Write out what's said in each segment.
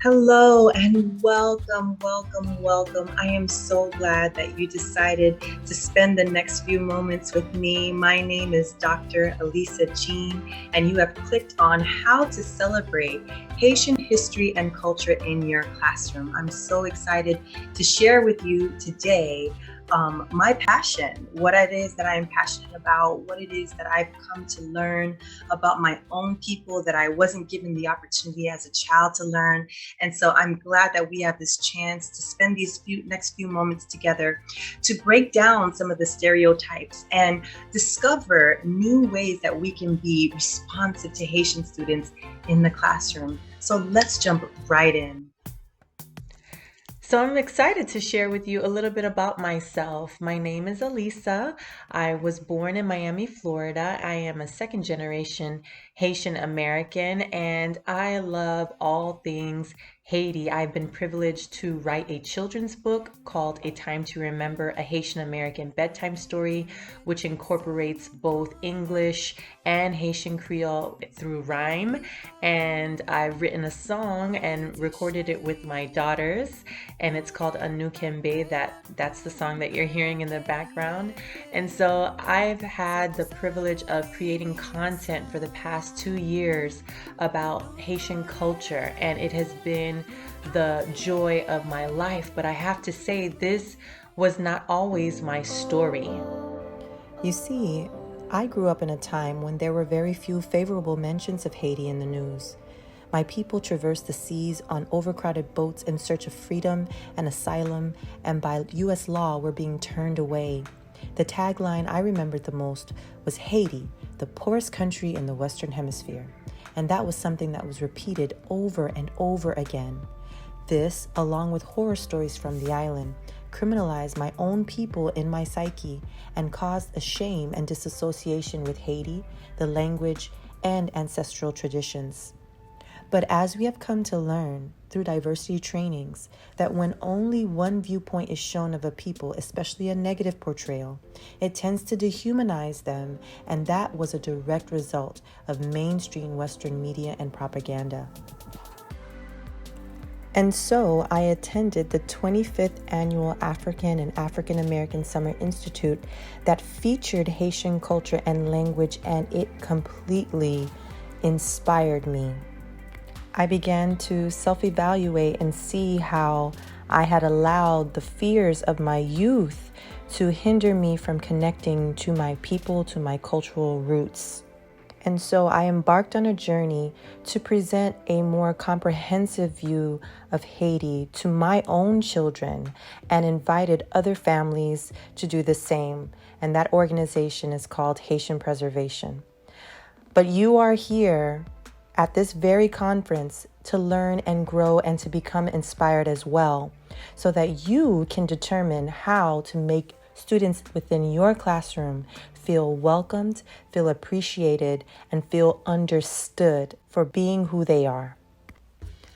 Hello and welcome. I am so glad that you decided to spend the next few moments with me. My name is Dr. Alyssa E.Jean, and you have clicked on How to Celebrate Haitian History and Culture in Your Classroom. I'm so excited to share with you today my passion, what it is that I am passionate about, what it is that I've come to learn about my own people that I wasn't given the opportunity as a child to learn. And so I'm glad that we have this chance to spend these next few moments together to break down some of the stereotypes and discover new ways that we can be responsive to Haitian students in the classroom. So let's jump right in. So I'm excited to share with you a little bit about myself. My name is Alyssa. I was born in Miami, Florida. I am a second generation Haitian American and I love all things Haiti. I've been privileged to write a children's book called A Time to Remember, a Haitian American bedtime story, which incorporates both English and Haitian Creole through rhyme. And I've written a song and recorded it with my daughters, and it's called Anu Kembe. That's the song that you're hearing in the background. And so I've had the privilege of creating content for the past 2 years about Haitian culture, and it has been the joy of my life. But I have to say, this was not always my story. You see, I grew up in a time when there were very few favorable mentions of Haiti in the news. My people traversed the seas on overcrowded boats in search of freedom and asylum, and by U.S. law were being turned away. The tagline I remembered the most was Haiti, the poorest country in the Western Hemisphere. And that was something that was repeated over and over again. This, along with horror stories from the island, criminalized my own people in my psyche and caused a shame and disassociation with Haiti, the language, and ancestral traditions. But as we have come to learn through diversity trainings, that when only one viewpoint is shown of a people, especially a negative portrayal, it tends to dehumanize them, and that was a direct result of mainstream Western media and propaganda. And so I attended the 25th Annual African and African American Summer Institute that featured Haitian culture and language, and it completely inspired me. I began to self-evaluate and see how I had allowed the fears of my youth to hinder me from connecting to my people, to my cultural roots. And so I embarked on a journey to present a more comprehensive view of Haiti to my own children and invited other families to do the same. And that organization is called Haitian Preservation. But you are here at this very conference to learn and grow and to become inspired as well, so that you can determine how to make students within your classroom feel welcomed, feel appreciated, and feel understood for being who they are.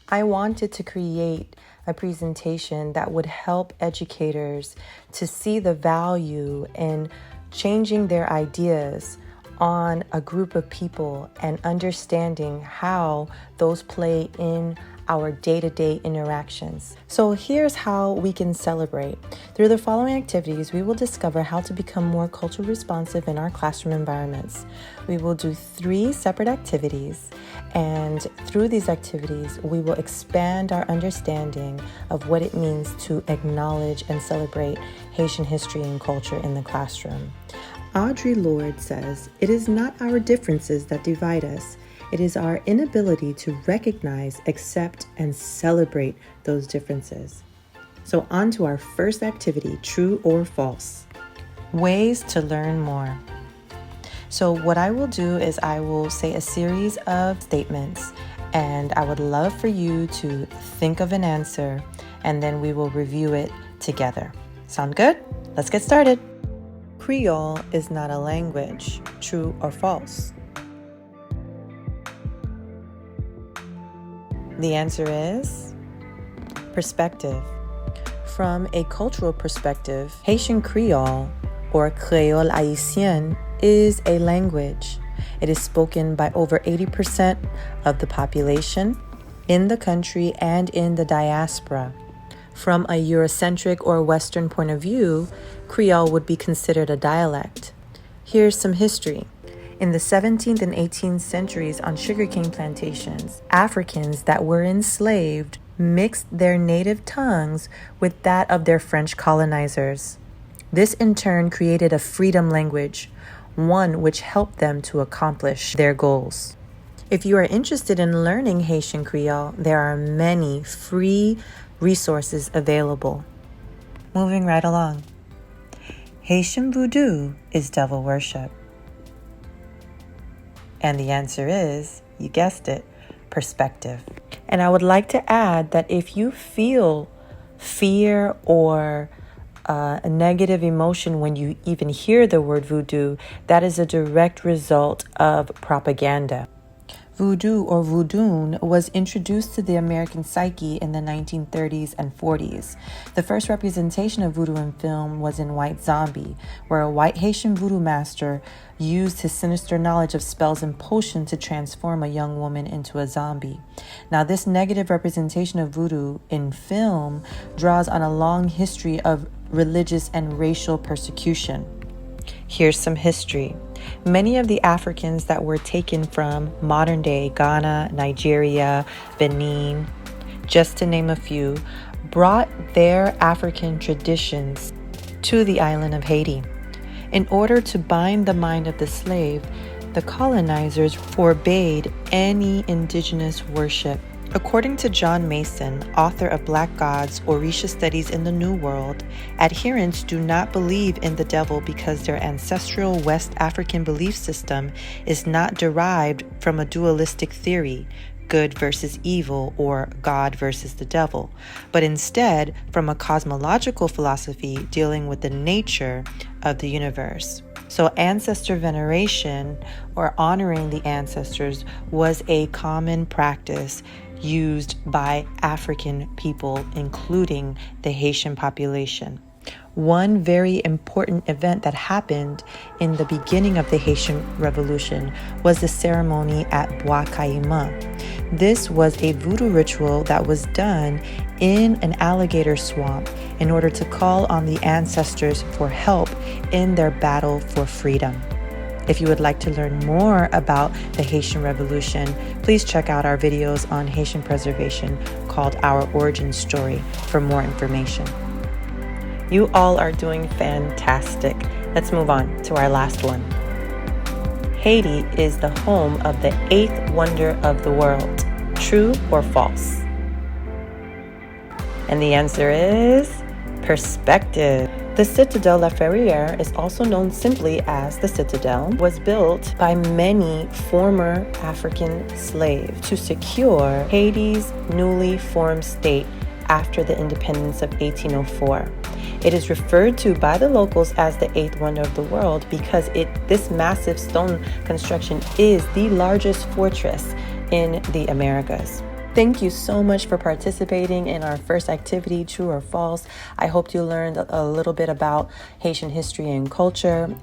I wanted to create a presentation that would help educators to see the value in changing their ideas on a group of people and understanding how those play in our day-to-day interactions. So here's how we can celebrate. Through the following activities, we will discover how to become more culturally responsive in our classroom environments. We will do 3 separate activities, and through these activities, we will expand our understanding of what it means to acknowledge and celebrate Haitian history and culture in the classroom. Audre Lorde says, "It is not our differences that divide us. It is our inability to recognize, accept, and celebrate those differences." So on to our first activity, true or false. Ways to learn more. So what I will do is I will say a series of statements, and I would love for you to think of an answer, and then we will review it together. Sound good? Let's get started. Creole is not a language, true or false? The answer is perspective. From a cultural perspective, Haitian Creole, or Creole Haitian, is a language. It is spoken by over 80% of the population. in the country and in the diaspora. From a Eurocentric or Western point of view, Creole would be considered a dialect. Here's some history. In the 17th and 18th centuries on sugarcane plantations, Africans that were enslaved mixed their native tongues with that of their French colonizers. This in turn created a freedom language, one which helped them to accomplish their goals. If you are interested in learning Haitian Creole, there are many free resources available. Moving right along. Haitian Voodoo is devil worship. And the answer is, you guessed it, perspective. And I would like to add that if you feel fear or a negative emotion when you even hear the word voodoo, that is a direct result of propaganda. Voodoo or voodoo was introduced to the American psyche in the 1930s and 40s. The first representation of voodoo in film was in White Zombie, where a white Haitian voodoo master used his sinister knowledge of spells and potions to transform a young woman into a zombie. Now, this negative representation of voodoo in film draws on a long history of religious and racial persecution. Here's some history. Many of the Africans that were taken from modern-day Ghana, Nigeria, Benin, just to name a few, brought their African traditions to the island of Haiti. In order to bind the mind of the slave, the colonizers forbade any indigenous worship. According to John Mason, author of Black Gods, Orisha Studies in the New World, adherents do not believe in the devil because their ancestral West African belief system is not derived from a dualistic theory, good versus evil or God versus the devil, but instead from a cosmological philosophy dealing with the nature of the universe. So ancestor veneration, or honoring the ancestors, was a common practice used by African people, including the Haitian population. One very important event that happened in the beginning of the Haitian Revolution was the ceremony at Bois Caïman. This was a voodoo ritual that was done in an alligator swamp in order to call on the ancestors for help in their battle for freedom. If you would like to learn more about the Haitian Revolution, please check out our videos on Haitian preservation called Our Origin Story for more information. You all are doing fantastic. Let's move on to our last one. Haiti is the home of the 8th wonder of the world. True or false? And the answer is perspective. The Citadel La Ferrière is also known simply as the Citadel, was built by many former African slaves to secure Haiti's newly formed state after the independence of 1804. It is referred to by the locals as the 8th wonder of the world because this massive stone construction is the largest fortress in the Americas. Thank you so much for participating in our first activity, True or False. I hope you learned a little bit about Haitian history and culture.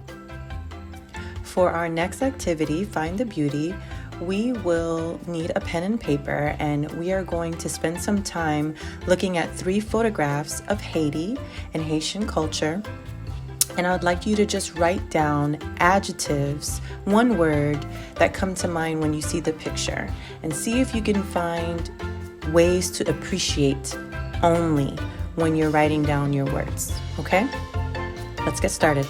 For our next activity, Find the Beauty, we will need a pen and paper, and we are going to spend some time looking at 3 photographs of Haiti and Haitian culture. And I would like you to just write down adjectives, one word, that come to mind when you see the picture, and see if you can find ways to appreciate only when you're writing down your words. Okay? Let's get started.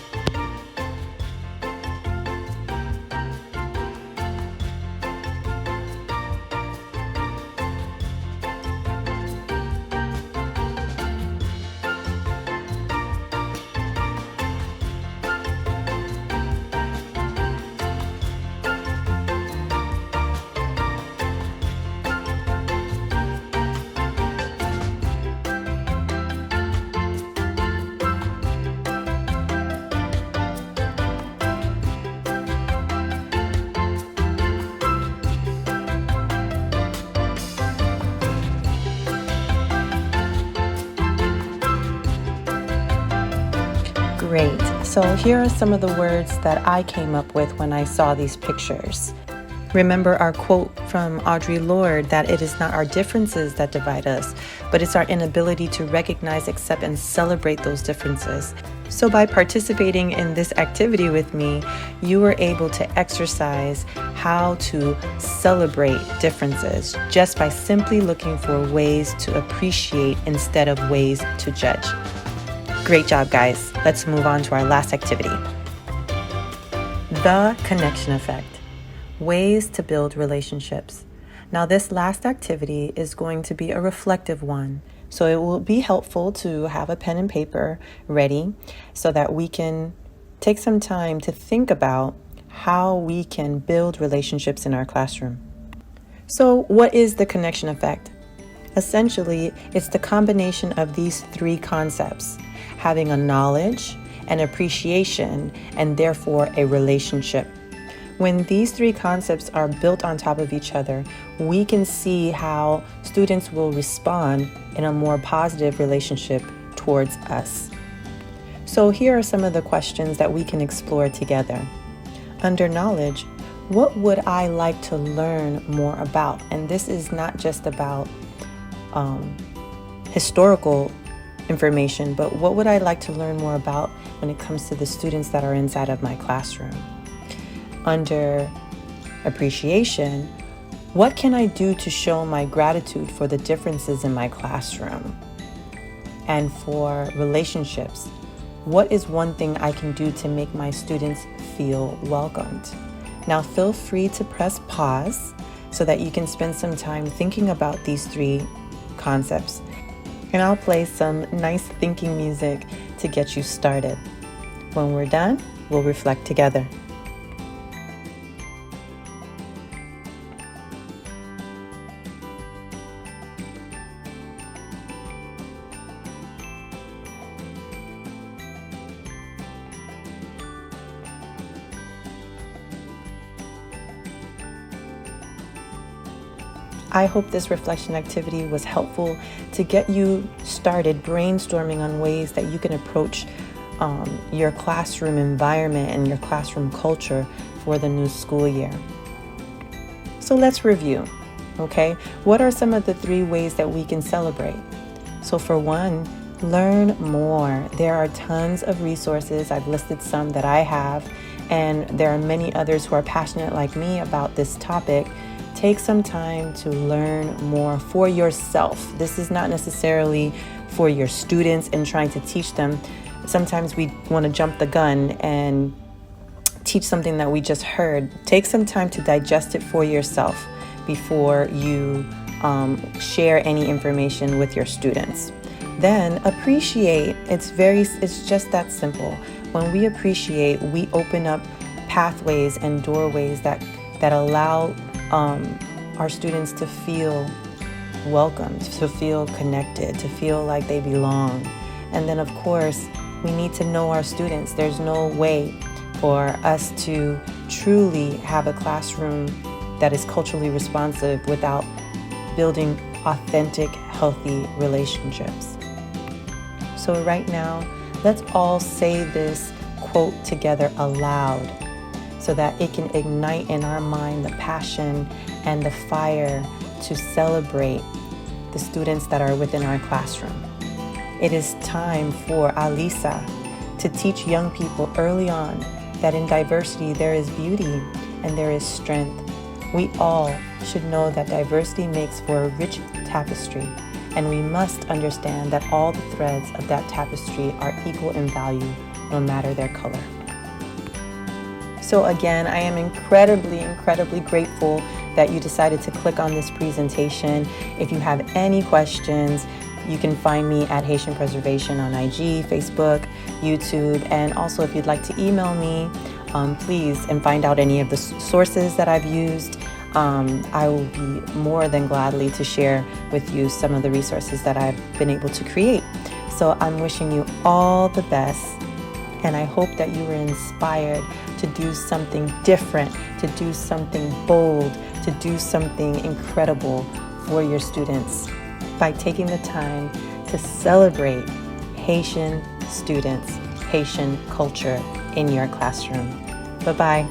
Great. So here are some of the words that I came up with when I saw these pictures. Remember our quote from Audre Lorde that it is not our differences that divide us, but it's our inability to recognize, accept, and celebrate those differences. So by participating in this activity with me, you were able to exercise how to celebrate differences just by simply looking for ways to appreciate instead of ways to judge. Great job, guys. Let's move on to our last activity. The connection effect. Ways to build relationships. Now, this last activity is going to be a reflective one. So it will be helpful to have a pen and paper ready so that we can take some time to think about how we can build relationships in our classroom. So what is the connection effect? Essentially, it's the combination of these three concepts: having a knowledge, an appreciation, and therefore a relationship. When these three concepts are built on top of each other, we can see how students will respond in a more positive relationship towards us. So here are some of the questions that we can explore together. Under knowledge, what would I like to learn more about? And this is not just about historical information, but what would I like to learn more about when it comes to the students that are inside of my classroom? Under appreciation, what can I do to show my gratitude for the differences in my classroom? And for relationships, what is one thing I can do to make my students feel welcomed? Now feel free to press pause so that you can spend some time thinking about these three concepts. And I'll play some nice thinking music to get you started. When we're done, we'll reflect together. I hope this reflection activity was helpful to get you started brainstorming on ways that you can approach your classroom environment and your classroom culture for the new school year. So let's review, okay? What are some of the three ways that we can celebrate? So for one, learn more. There are tons of resources. I've listed some that I have, and there are many others who are passionate like me about this topic. Take some time to learn more for yourself. This is not necessarily for your students and trying to teach them. Sometimes we want to jump the gun and teach something that we just heard. Take some time to digest it for yourself before you share any information with your students. Then appreciate. It's just that simple. When we appreciate, we open up pathways and doorways that allow our students to feel welcomed, to feel connected, to feel like they belong. And then, of course, we need to know our students. There's no way for us to truly have a classroom that is culturally responsive without building authentic, healthy relationships. So right now, let's all say this quote together aloud, so that it can ignite in our mind the passion and the fire to celebrate the students that are within our classroom. It is time for Alyssa to teach young people early on that in diversity there is beauty and there is strength. We all should know that diversity makes for a rich tapestry, and we must understand that all the threads of that tapestry are equal in value, no matter their color. So again, I am incredibly grateful that you decided to click on this presentation. If you have any questions, you can find me at Haitian Preservation on IG, Facebook, YouTube, and also if you'd like to email me, please, and find out any of the sources that I've used. I will be more than gladly to share with you some of the resources that I've been able to create. So I'm wishing you all the best, and I hope that you were inspired to do something different, to do something bold, to do something incredible for your students by taking the time to celebrate Haitian students, Haitian culture in your classroom. Bye-bye.